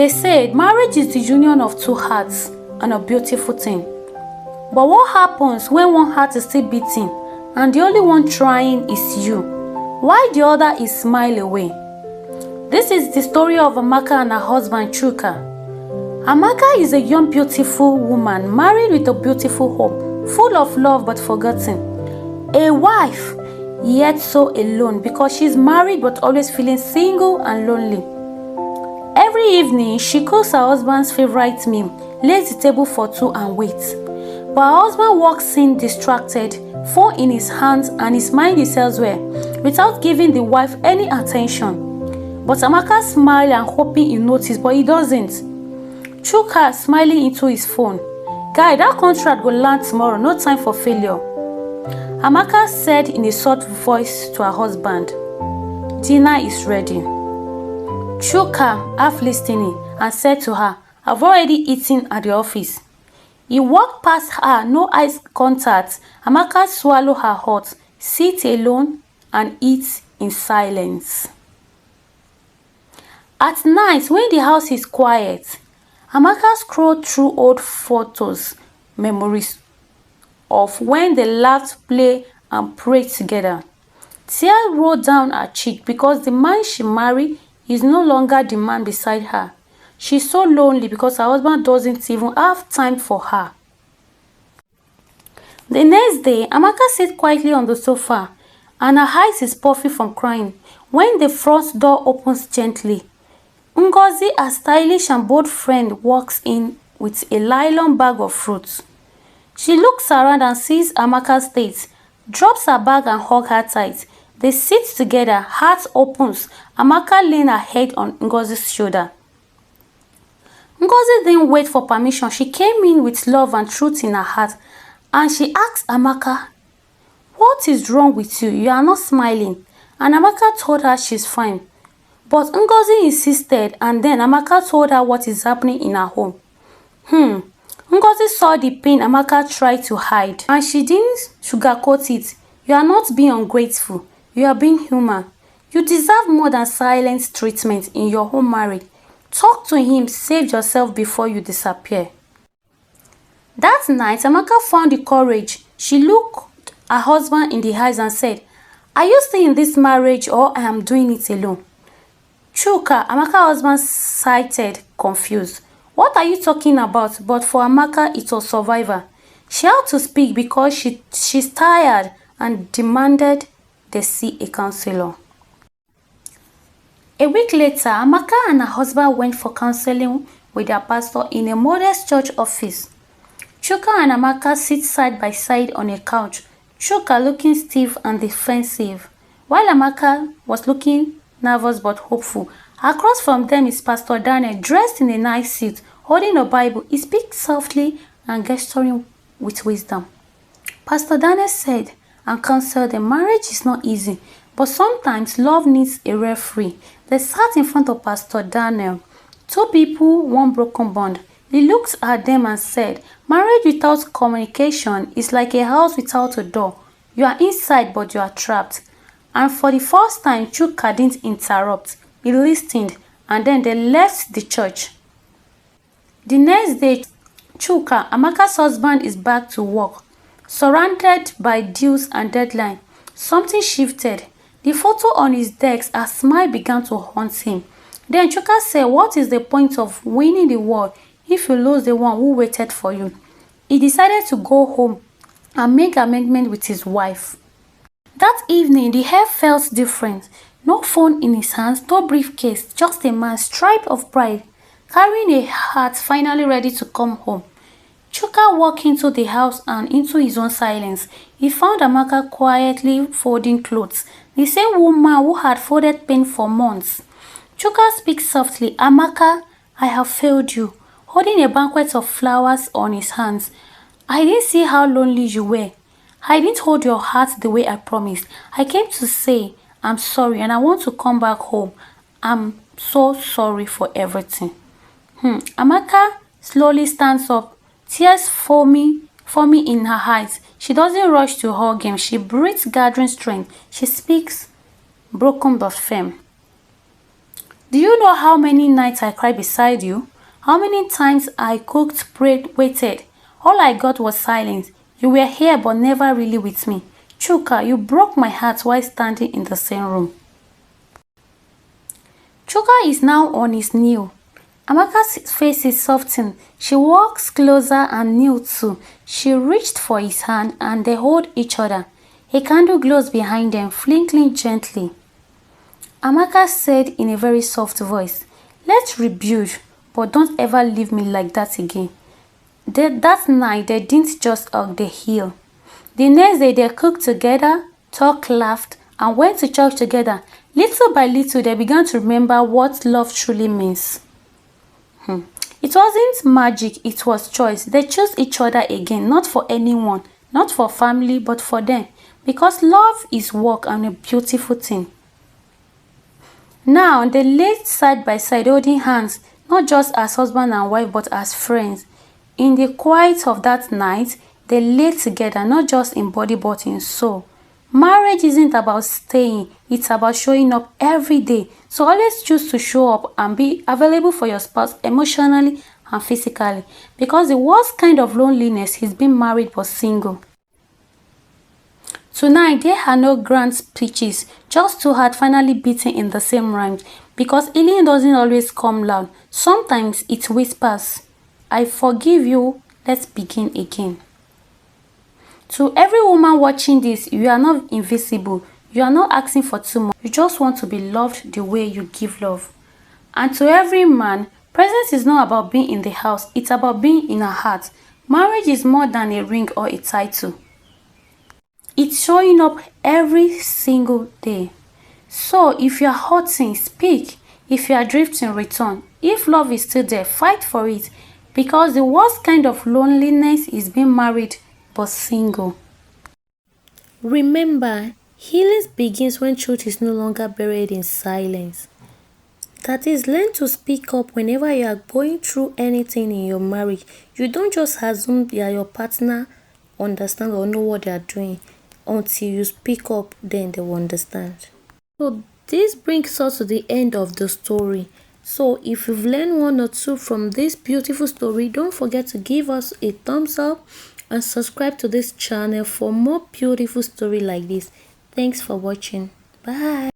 They said marriage is the union of two hearts and a beautiful thing. But what happens when one heart is still beating and the only one trying is you, while the other is smile away? This is the story of Amaka and her husband Chuka. Amaka is a young beautiful woman married with a beautiful home, full of love but forgotten. A wife, yet so alone because she's married but always feeling single and lonely. Every evening, she cooks her husband's favorite meal, lays the table for two and waits. But her husband walks in distracted, phone in his hands and his mind is elsewhere, without giving the wife any attention. But Amaka smiles and hoping he notices, but he doesn't. Chuka smiling into his phone. Guy, that contract will land tomorrow, no time for failure. Amaka said in a soft voice to her husband, dinner is ready. Chuka, half listening, and said to her, I've already eaten at the office. He walked past her, no eye contact. Amaka swallowed her heart, sit alone, and eat in silence. At night, when the house is quiet, Amaka scrolled through old photos, memories of when they laughed, played, and prayed together. Tears rolled down her cheek because the man she married is no longer the man beside her. She's so lonely because her husband doesn't even have time for her. The next day, Amaka sits quietly on the sofa and her eyes is puffy from crying when the front door opens gently. Ngozi, a stylish and bold friend, walks in with a nylon bag of fruits. She looks around and sees Amaka's state, drops her bag and hugs her tight. They sit together, heart opens. Amaka leans her head on Ngozi's shoulder. Ngozi didn't wait for permission. She came in with love and truth in her heart, and she asked Amaka, what is wrong with you? You are not smiling. And Amaka told her she's fine. But Ngozi insisted, and then Amaka told her what is happening in her home. Ngozi saw the pain Amaka tried to hide, and she didn't sugarcoat it. You are not being ungrateful. You are being human. You deserve more than silent treatment in your home marriage. Talk to him, save yourself before you disappear. That night, Amaka found the courage. She looked her husband in the eyes and said, are you still in this marriage or I am doing it alone? Chuka, Amaka's husband sighed, confused. What are you talking about? But for Amaka, it was survivor. She had to speak because she's tired and demanded they see a counselor. A week later, Amaka and her husband went for counseling with their pastor in a modest church office. Chuka and Amaka sit side by side on a couch, Chuka looking stiff and defensive, while Amaka was looking nervous but hopeful. Across from them is Pastor Daniel, dressed in a nice suit, holding a Bible. He speaks softly and gesturing with wisdom. Pastor Daniel said and counseled them, marriage is not easy, but sometimes love needs a referee. They sat in front of Pastor Daniel. Two people, one broken bond. He looked at them and said, marriage without communication is like a house without a door. You are inside but you are trapped. And for the first time, Chuka didn't interrupt. He listened and then they left the church. The next day, Chuka, Amaka's husband, is back to work. Surrounded by dues and deadline, something shifted. The photo on his desk, a smile began to haunt him. Then Chuka said, what is the point of winning the war if you lose the one who waited for you? He decided to go home and make amendment with his wife. That evening, the air felt different. No phone in his hands, no briefcase, just a man stripped of pride, carrying a heart finally ready to come home. Chuka walked into the house and into his own silence. He found Amaka quietly folding clothes, the same woman who had folded paint for months. Chuka speaks softly, Amaka, I have failed you, holding a banquet of flowers on his hands. I didn't see how lonely you were. I didn't hold your heart the way I promised. I came to say, I'm sorry and I want to come back home. I'm so sorry for everything. Amaka slowly stands up, tears forming in her eyes. She doesn't rush to hug him. She breathes, gathering strength. She speaks, broken but firm. Do you know how many nights I cried beside you? How many times I cooked, prayed, waited? All I got was silence. You were here but never really with me. Chuka, you broke my heart while standing in the same room. Chuka is now on his knee. Amaka's face is softened. She walks closer and kneels too. She reached for his hand and they hold each other. A candle glows behind them, flickering gently. Amaka said in a very soft voice, "Let's rebuild, but don't ever leave me like that again." That night, they didn't just hug, they healed. The next day, they cooked together, talked, laughed, and went to church together. Little by little, they began to remember what love truly means. It wasn't magic, it was choice. They chose each other again, not for anyone, not for family, but for them. Because love is work and a beautiful thing. Now, they laid side by side holding hands, not just as husband and wife, but as friends. In the quiet of that night, they lay together, not just in body, but in soul. Marriage isn't about staying, it's about showing up every day. So always choose to show up and be available for your spouse emotionally and physically. Because the worst kind of loneliness is being married but single. Tonight, there are no grand speeches, just two hearts finally beating in the same rhymes. Because healing doesn't always come loud. Sometimes it whispers, "I forgive you, let's begin again." To every woman watching this, you are not invisible. You are not asking for too much. You just want to be loved the way you give love. And to every man, presence is not about being in the house. It's about being in a heart. Marriage is more than a ring or a title. It's showing up every single day. So if you are hurting, speak. If you are drifting, return. If love is still there, fight for it. Because the worst kind of loneliness is being married but single. Remember, healing begins when truth is no longer buried in silence. That is, learn to speak up whenever you are going through anything in your marriage. You don't just assume that your partner understands or know what they are doing. Until you speak up, then they will understand. So this brings us to the end of the story. So if you've learned one or two from this beautiful story, don't forget to give us a thumbs up and subscribe to this channel for more beautiful story like this. Thanks for watching. Bye.